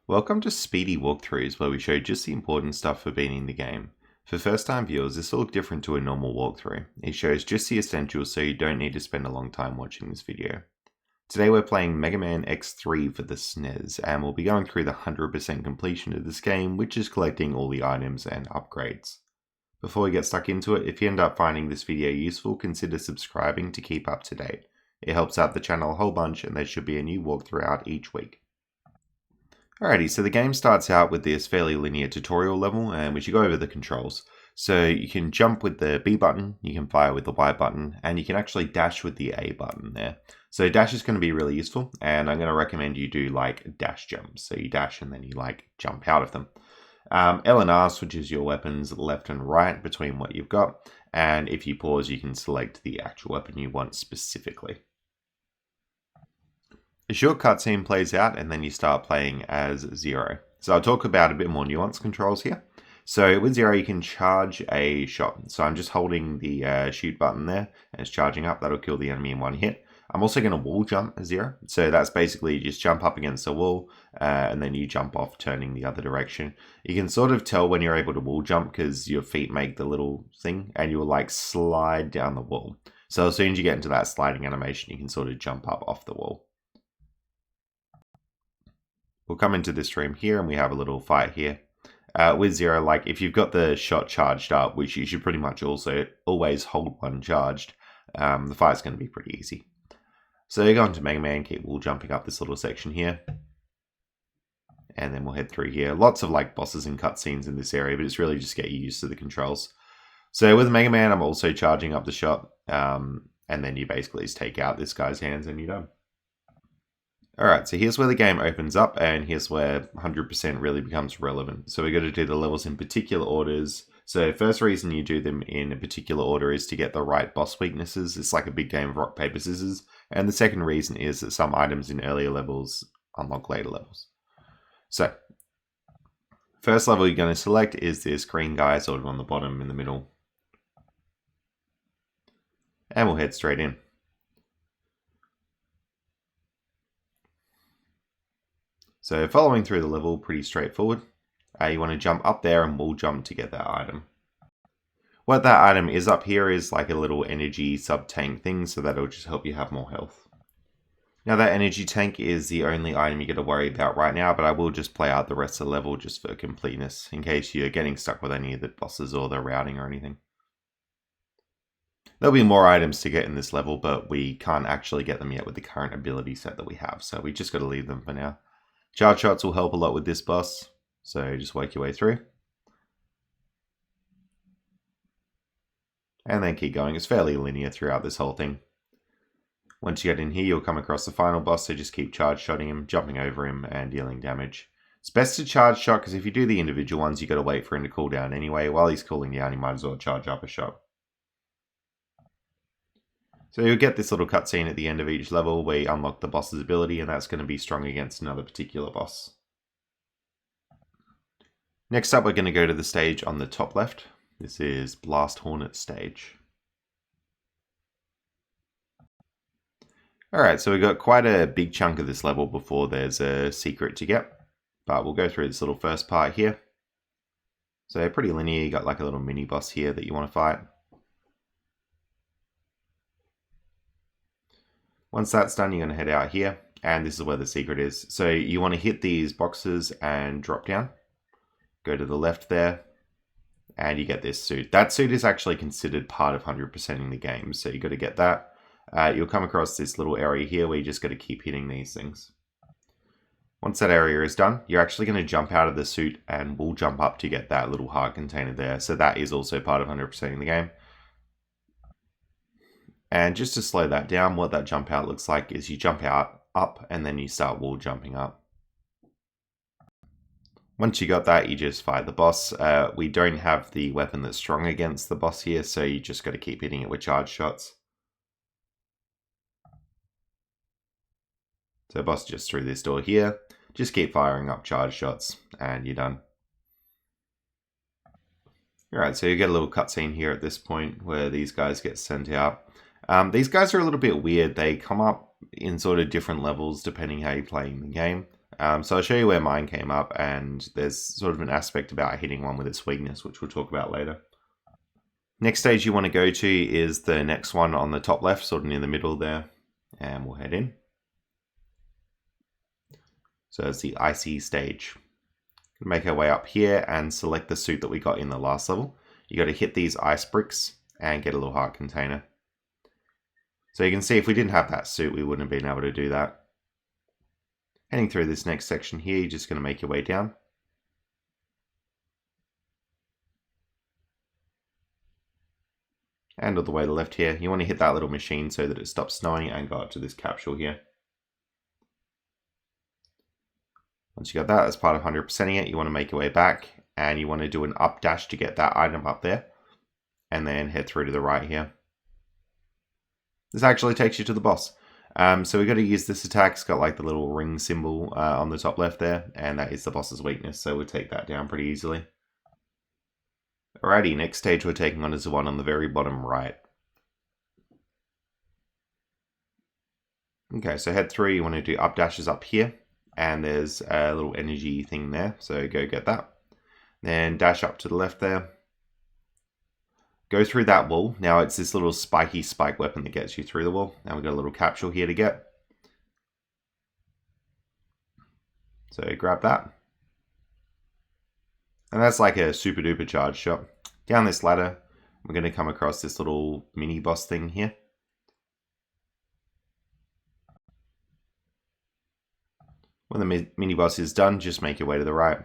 Welcome to Speedy Walkthroughs, where we show just the important stuff for beating the game. For first-time viewers, this will look different to a normal walkthrough. It shows just the essentials, so you don't need to spend a long time watching this video. Today we're playing Megaman X3 for the SNES, and we'll be going through the 100% completion of this game, which is collecting all the items and upgrades. Before we get stuck into it, if you end up finding this video useful, consider subscribing to keep up to date. It helps out the channel a whole bunch, and there should be a new walkthrough out each week. Alrighty, so the game starts out with this fairly linear tutorial level, and we should go over the controls. So you can jump with the B button, you can fire with the Y button, and you can actually dash with the A button there. So dash is going to be really useful, and I'm going to recommend you do like dash jumps. So you dash and then you like jump out of them. L and R switches your weapons left and right between what you've got, and if you pause you can select the actual weapon you want specifically. A short cutscene plays out and then you start playing as Zero. So I'll talk about a bit more nuanced controls here. So with Zero you can charge a shot. So I'm just holding the shoot button there and it's charging up. That'll kill the enemy in one hit. I'm also going to wall jump Zero. So that's basically you just jump up against the wall and then you jump off turning the other direction. You can sort of tell when you're able to wall jump because your feet make the little thing and you'll like slide down the wall. So as soon as you get into that sliding animation you can sort of jump up off the wall. We'll come into this room here and we have a little fight here. With Zero, like if you've got the shot charged up, which you should pretty much also always hold one charged, the fight's going to be pretty easy. So you go into Megaman, keep wall jumping up this little section here. And then we'll head through here. Lots of like bosses and cutscenes in this area, but it's really just get you used to the controls. So with Megaman, I'm also charging up the shot. And then you basically just take out this guy's hands and you're done. Alright, so here's where the game opens up, and here's where 100% really becomes relevant. So we're going to do the levels in particular orders. So first reason you do them in a particular order is to get the right boss weaknesses. It's like a big game of rock, paper, scissors. And the second reason is that some items in earlier levels unlock later levels. So, first level you're going to select is this green guy sort of on the bottom in the middle. And we'll head straight in. So following through the level, pretty straightforward. You want to jump up there and wall jump to get that item. What that item is up here is like a little energy sub-tank thing, so that'll just help you have more health. Now that energy tank is the only item you got to worry about right now, but I will just play out the rest of the level just for completeness, in case you're getting stuck with any of the bosses or the routing or anything. There'll be more items to get in this level, but we can't actually get them yet with the current ability set that we have, so we just got to leave them for now. Charge shots will help a lot with this boss, so just work your way through. And then keep going. It's fairly linear throughout this whole thing. Once you get in here, you'll come across the final boss, so just keep charge shotting him, jumping over him, and dealing damage. It's best to charge shot, because if you do the individual ones, you got to wait for him to cool down anyway. While he's cooling down, you might as well charge up a shot. So you'll get this little cutscene at the end of each level where you unlock the boss's ability, and that's going to be strong against another particular boss. Next up, we're going to go to the stage on the top left. This is Blast Hornet stage. Alright, so we've got quite a big chunk of this level before there's a secret to get, but we'll go through this little first part here. So pretty linear, you got like a little mini boss here that you want to fight. Once that's done, you're going to head out here, and this is where the secret is. So you want to hit these boxes and drop down. Go to the left there, and you get this suit. That suit is actually considered part of 100%ing the game, so you got to get that. You'll come across this little area here where you just got to keep hitting these things. Once that area is done, you're actually going to jump out of the suit and we'll jump up to get that little heart container there. So that is also part of 100%ing the game. And just to slow that down, what that jump out looks like is you jump out, up, and then you start wall jumping up. Once you got that, you just fight the boss. We don't have the weapon that's strong against the boss here, so you just got to keep hitting it with charge shots. So boss just through this door here. Just keep firing up charge shots, and you're done. Alright, so you get a little cutscene here at this point where these guys get sent out. These guys are a little bit weird. They come up in sort of different levels depending how you're playing the game. So I'll show you where mine came up, and there's sort of an aspect about hitting one with its weakness, which we'll talk about later. Next stage you want to go to is the next one on the top left, sort of near the middle there, and we'll head in. So it's the icy stage. Make our way up here and select the suit that we got in the last level. You got to hit these ice bricks and get a little heart container. So you can see if we didn't have that suit, we wouldn't have been able to do that. Heading through this next section here, you're just going to make your way down. And all the way to the left here, you want to hit that little machine so that it stops snowing and go up to this capsule here. Once you got that, as part of 100%ing it, you want to make your way back and you want to do an up dash to get that item up there and then head through to the right here. This actually takes you to the boss. So we've got to use this attack. It's got like the little ring symbol on the top left there, and that is the boss's weakness, so we'll take that down pretty easily. Alrighty, next stage we're taking on is the one on the very bottom right. Okay, so head through, you want to do up dashes up here, and there's a little energy thing there, so go get that. Then dash up to the left there. Go through that wall. Now it's this little spiky spike weapon that gets you through the wall. Now we've got a little capsule here to get. So grab that. And that's like a super duper charge shot. Down this ladder, we're going to come across this little mini boss thing here. When the mini boss is done, just make your way to the right.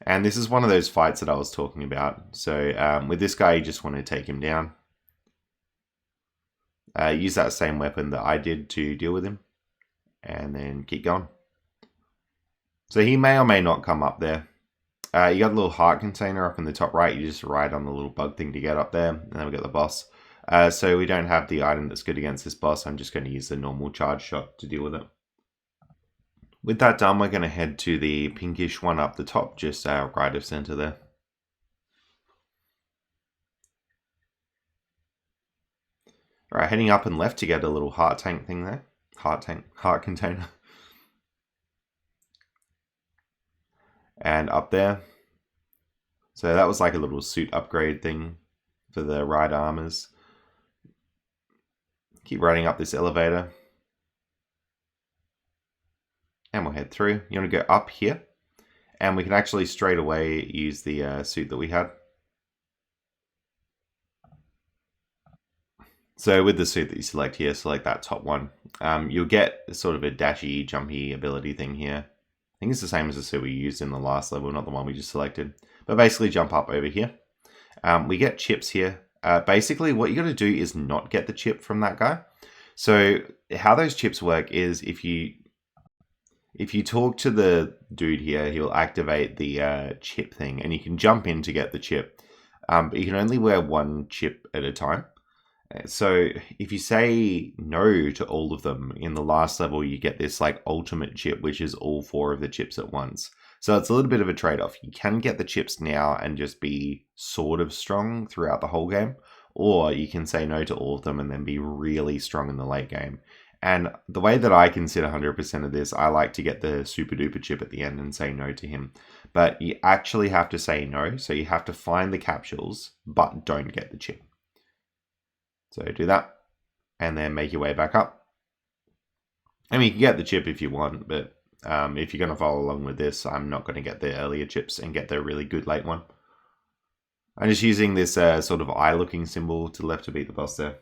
And this is one of those fights that I was talking about. So with this guy, you just want to take him down. Use that same weapon that I did to deal with him. And then keep going. So he may or may not come up there. You got a little heart container up in the top right. You just ride on the little bug thing to get up there. And then we got the boss. So we don't have the item that's good against this boss. I'm just going to use the normal charge shot to deal with it. With that done, we're going to head to the pinkish one up the top, just right of center there. Alright, heading up and left to get a little heart tank thing there. Heart container. And up there. So that was like a little suit upgrade thing for the right armors. Keep riding up this elevator. And we'll head through. You want to go up here. And we can actually straight away use the suit that we had. So with the suit that you select here, select that top one. You'll get sort of a dashy, jumpy ability thing here. I think it's the same as the suit we used in the last level, not the one we just selected. But basically jump up over here. We get chips here. Basically what you got to do is not get the chip from that guy. So how those chips work is if you talk to the dude here, he'll activate the chip thing, and you can jump in to get the chip. But you can only wear one chip at a time. So if you say no to all of them, in the last level you get this like ultimate chip, which is all 4 of the chips at once. So it's a little bit of a trade-off. You can get the chips now and just be sort of strong throughout the whole game, or you can say no to all of them and then be really strong in the late game. And the way that I consider 100% of this, I like to get the super duper chip at the end and say no to him. But you actually have to say no, so you have to find the capsules, but don't get the chip. So do that, and then make your way back up. I mean, you can get the chip if you want, but if you're going to follow along with this, I'm not going to get the earlier chips and get the really good late one. I'm just using this sort of eye-looking symbol to the left to beat the boss there.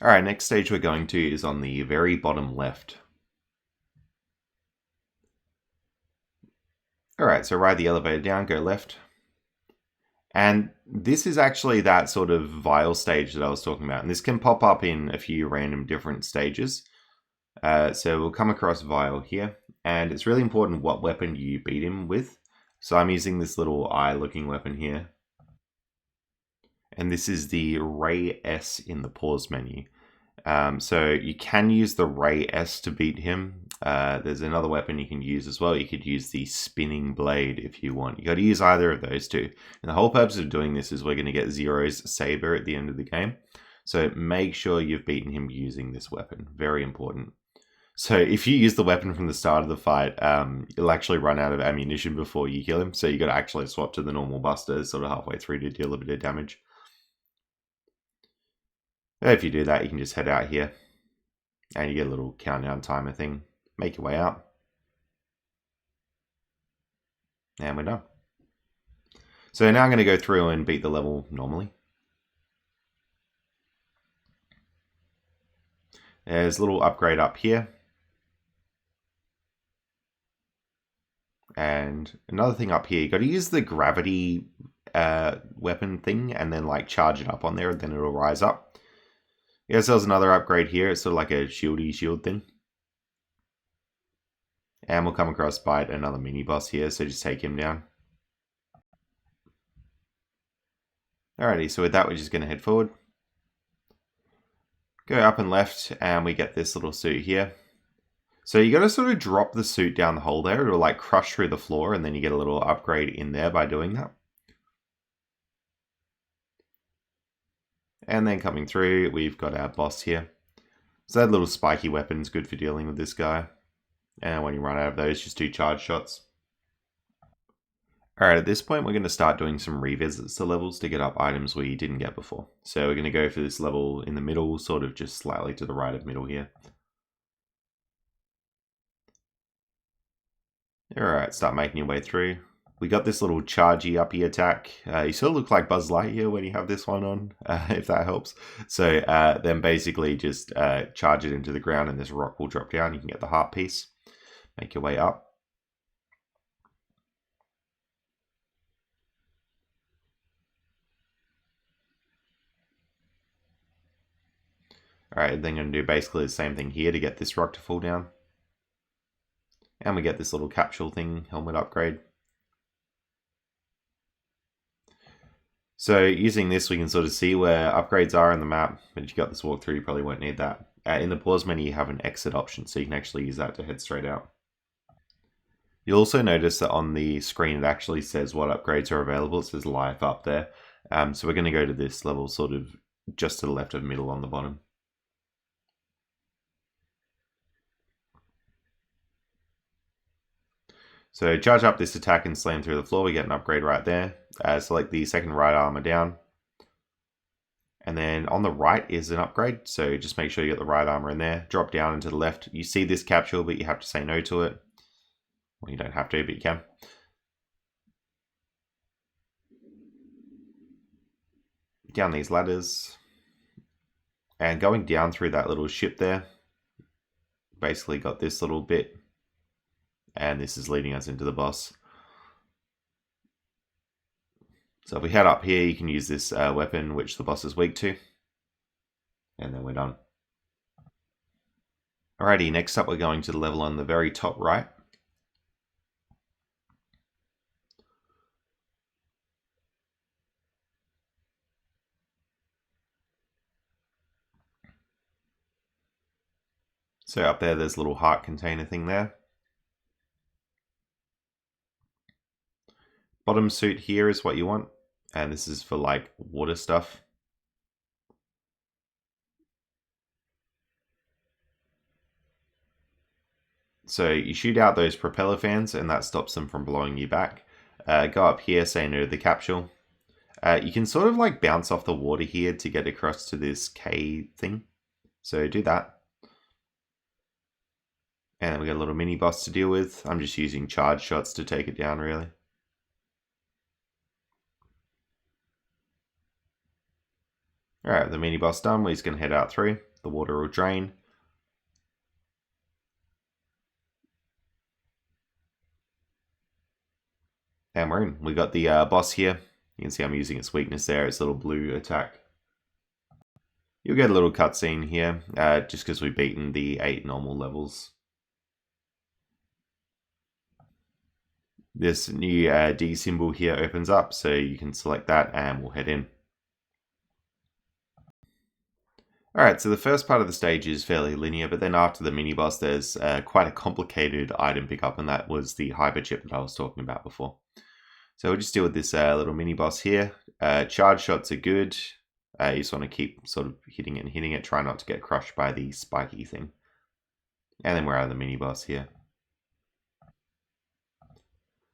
Alright, next stage we're going to is on the very bottom left. Alright, so ride the elevator down, go left. And this is actually that sort of vial stage that I was talking about. And this can pop up in a few random different stages. So we'll come across vial here. And it's really important what weapon you beat him with. So I'm using this little eye looking weapon here. And this is the Ray S in the pause menu. So you can use the Ray S to beat him. There's another weapon you can use as well. You could use the spinning blade if you want. You got to use either of those two. And the whole purpose of doing this is we're going to get Zero's Saber at the end of the game. So make sure you've beaten him using this weapon. Very important. So if you use the weapon from the start of the fight, you'll actually run out of ammunition before you kill him. So you got to actually swap to the normal buster sort of halfway through to deal a bit of damage. If you do that, you can just head out here and you get a little countdown timer thing. Make your way out. And we're done. So now I'm going to go through and beat the level normally. There's a little upgrade up here. And another thing up here, you got to use the gravity weapon thing and then like charge it up on there and then it'll rise up. Yes, there's another upgrade here. It's sort of like a shield thing. And we'll come across by another mini boss here, so just take him down. Alrighty, so with that we're just going to head forward. Go up and left and we get this little suit here. So you got to sort of drop the suit down the hole there. It'll like crush through the floor and then you get a little upgrade in there by doing that. And then coming through, we've got our boss here. So that little spiky weapon's good for dealing with this guy. And when you run out of those, just do charge shots. Alright, at this point we're going to start doing some revisits to levels to get up items we didn't get before. So we're going to go for this level in the middle, sort of just slightly to the right of middle here. Alright, start making your way through. We got this little chargey uppy attack. You sort of look like Buzz Lightyear when you have this one on, if that helps. So then basically just charge it into the ground and this rock will drop down. You can get the heart piece. Make your way up. Alright, then going to do basically the same thing here to get this rock to fall down. And we get this little capsule thing, helmet upgrade. So using this, we can sort of see where upgrades are in the map. But if you got this walkthrough, you probably won't need that. In the pause menu, you have an exit option, so you can actually use that to head straight out. You'll also notice that on the screen, it actually says what upgrades are available. It says live up there. So we're going to go to this level sort of just to the left of middle on the bottom. So charge up this attack and slam through the floor. We get an upgrade right there. Select the second right armor down. And then on the right is an upgrade. So just make sure you get the right armor in there. Drop down and to the left. You see this capsule, but you have to say no to it. Well, you don't have to, but you can. Down these ladders. And going down through that little ship there. Basically got this little bit. And this is leading us into the boss. So if we head up here, you can use this weapon, which the boss is weak to. And then we're done. Alrighty, next up we're going to the level on the very top right. So up there's a little heart container thing there. Bottom suit here is what you want, and this is for like water stuff. So you shoot out those propeller fans and that stops them from blowing you back. Go up here, say no to the capsule. You can sort of like bounce off the water here to get across to this K thing. So do that. And then we got a little mini boss to deal with. I'm just using charge shots to take it down really. Alright, the mini boss done, we're just going to head out through. The water will drain. And we're in. We got the boss here. You can see I'm using its weakness there, its little blue attack. You'll get a little cutscene here, just because we've beaten the 8 normal levels. This new D symbol here opens up, so you can select that and we'll head in. Alright, so the first part of the stage is fairly linear, but then after the mini-boss there's quite a complicated item pickup, and that was the hyper chip that I was talking about before. So we'll just deal with this little mini-boss here. Charge shots are good. You just want to keep sort of hitting it and hitting it. Try not to get crushed by the spiky thing. And then we're out of the mini boss here.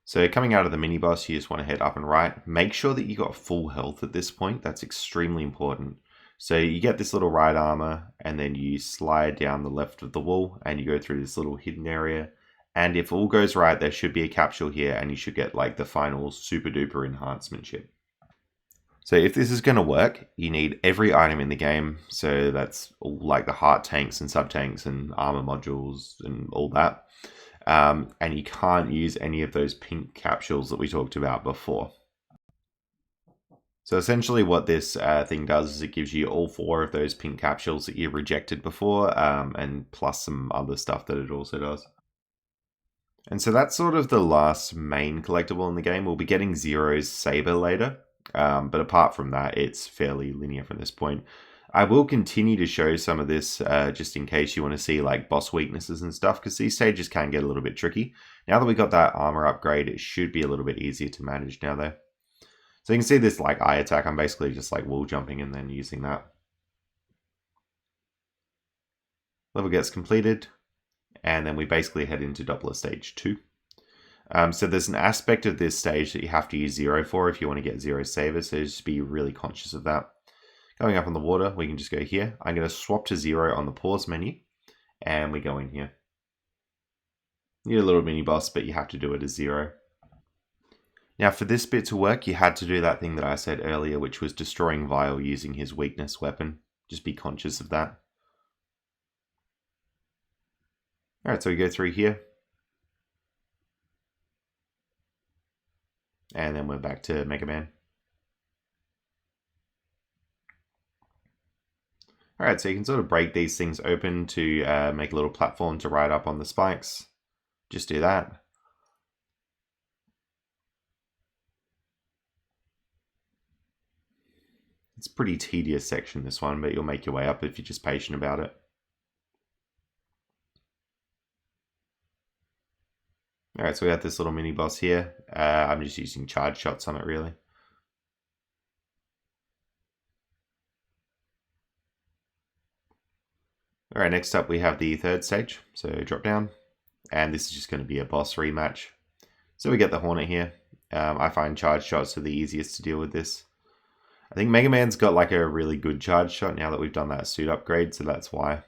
So coming out of the mini boss, you just want to head up and right. Make sure that you got full health at this point. That's extremely important. So you get this little right armor, and then you slide down the left of the wall, and you go through this little hidden area. And if all goes right, there should be a capsule here, and you should get like the final super duper enhancement chip. So if this is going to work, you need every item in the game. So that's all like the heart tanks and sub tanks and armor modules and all that. And you can't use any of those pink capsules that we talked about before. So essentially what this thing does is it gives you all 4 of those pink capsules that you rejected before, and plus some other stuff that it also does. And so that's sort of the last main collectible in the game. We'll be getting Zero's Saber later, but apart from that, it's fairly linear from this point. I will continue to show some of this just in case you want to see like boss weaknesses and stuff, because these stages can get a little bit tricky. Now that we got that armor upgrade, it should be a little bit easier to manage now though. So you can see this like eye attack, I'm basically just like wall jumping and then using that. Level gets completed, and then we basically head into Doppler Stage 2. So there's an aspect of this stage that you have to use Zero for if you want to get Zero's Saber, so just be really conscious of that. Going up on the water, we can just go here. I'm going to swap to Zero on the pause menu, and we go in here. You need a little mini boss, but you have to do it as Zero. Now for this bit to work, you had to do that thing that I said earlier, which was destroying Vile using his weakness weapon. Just be conscious of that. Alright, so we go through here. And then we're back to Megaman. Alright, so you can sort of break these things open to make a little platform to ride up on the spikes. Just do that. It's a pretty tedious section, this one, but you'll make your way up if you're just patient about it. Alright, so we have this little mini boss here. I'm just using charge shots on it, really. Alright, next up we have the 3rd stage, so drop down. And this is just going to be a boss rematch. So we get the Hornet here. I find charge shots are the easiest to deal with this. I think Mega Man's got like a really good charge shot now that we've done that suit upgrade, so that's why.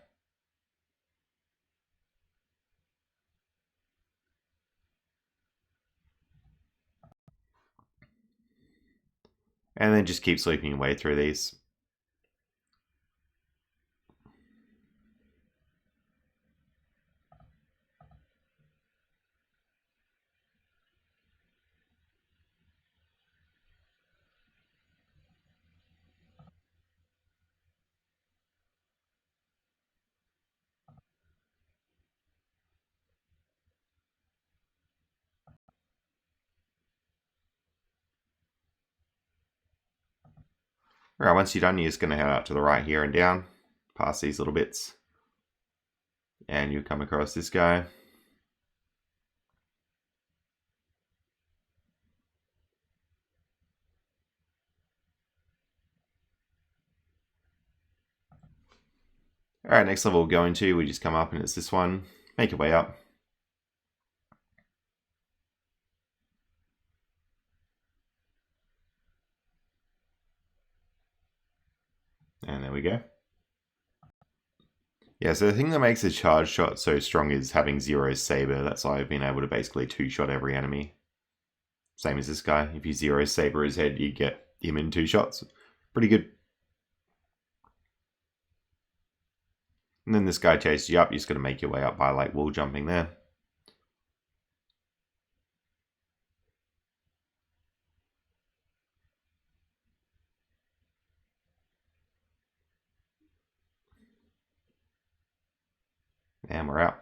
And then just keep sweeping your way through these. Alright, once you're done, you're just going to head out to the right here and down, past these little bits. And you'll come across this guy. Alright, next level we'll go into, we just come up and it's this one. Make your way up. And there we go. Yeah, so the thing that makes a charge shot so strong is having Zero's Saber. That's why I've been able to basically 2-shot every enemy. Same as this guy. If you Zero's Saber his head, you get him in 2 shots. Pretty good. And then this guy chases you up. You're just going to make your way up by like wall jumping there. And we're out.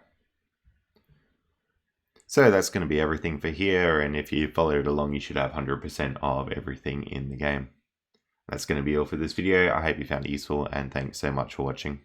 So that's going to be everything for here, and if you followed along, you should have 100% of everything in the game. That's going to be all for this video. I hope you found it useful, and thanks so much for watching.